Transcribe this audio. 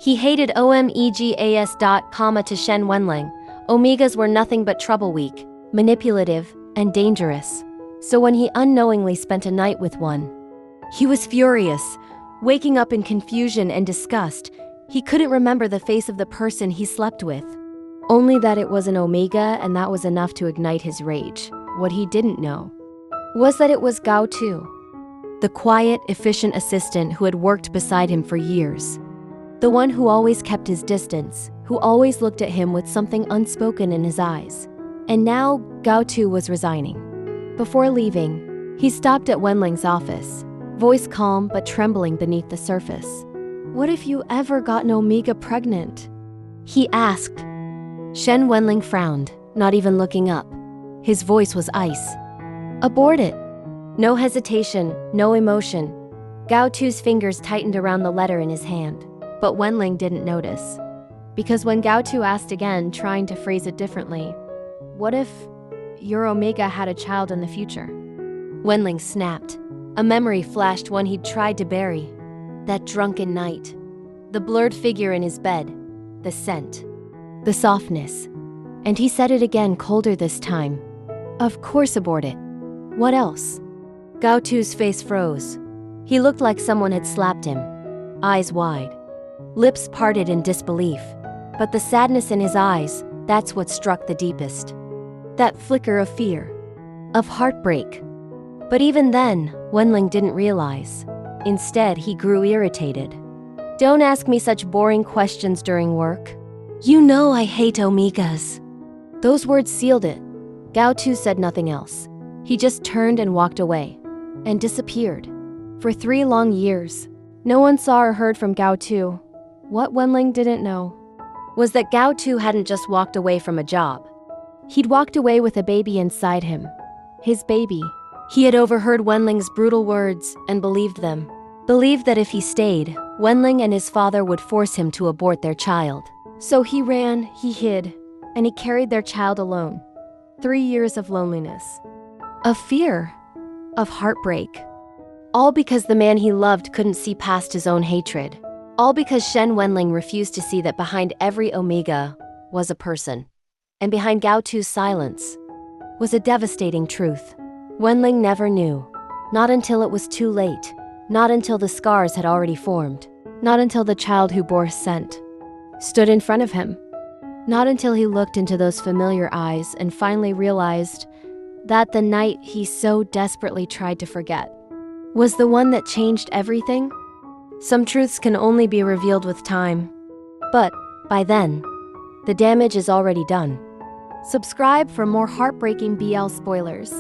He hated Omegas. To Shen WenLang, Omegas were nothing but trouble, weak, manipulative, and dangerous. So when he unknowingly spent a night with one, he was furious, waking up in confusion and disgust. He couldn't remember the face of the person he slept with. Only that it was an Omega, and that was enough to ignite his rage. What he didn't know was that it was Gao Tu, the quiet, efficient assistant who had worked beside him for years. The one who always kept his distance, who always looked at him with something unspoken in his eyes. And now, Gao Tu was resigning. Before leaving, he stopped at WenLang's office, voice calm but trembling beneath the surface. "What if you ever got an Omega pregnant?" he asked. Shen WenLang frowned, not even looking up. His voice was ice. "Abort it." No hesitation, no emotion. Gao Tu's fingers tightened around the letter in his hand. But WenLang didn't notice. Because when Gao Tu asked again, trying to phrase it differently, "What if your Omega had a child in the future?" WenLang snapped. A memory flashed, one he'd tried to bury. That drunken night. The blurred figure in his bed. The scent. The softness. And he said it again, colder this time. "Of course, abort it. What else?" Gao Tu's face froze. He looked like someone had slapped him. Eyes wide. Lips parted in disbelief. But the sadness in his eyes, that's what struck the deepest. That flicker of fear. Of heartbreak. But even then, WenLang didn't realize. Instead, he grew irritated. "Don't ask me such boring questions during work. You know I hate Omegas." Those words sealed it. Gao Tu said nothing else. He just turned and walked away. And disappeared. For 3 long years, no one saw or heard from Gao Tu. What WenLang didn't know was that Gao Tu hadn't just walked away from a job. He'd walked away with a baby inside him. His baby. He had overheard WenLang's brutal words and believed them. Believed that if he stayed, WenLang and his father would force him to abort their child. So he ran, he hid, and he carried their child alone. 3 years of loneliness. Of fear. Of heartbreak. All because the man he loved couldn't see past his own hatred. All because Shen WenLang refused to see that behind every Omega was a person. And behind Gao Tu's silence was a devastating truth. WenLang never knew. Not until it was too late. Not until the scars had already formed. Not until the child who bore scent stood in front of him. Not until he looked into those familiar eyes and finally realized that the night he so desperately tried to forget was the one that changed everything. Some truths can only be revealed with time. But, by then, the damage is already done. Subscribe for more heartbreaking BL spoilers.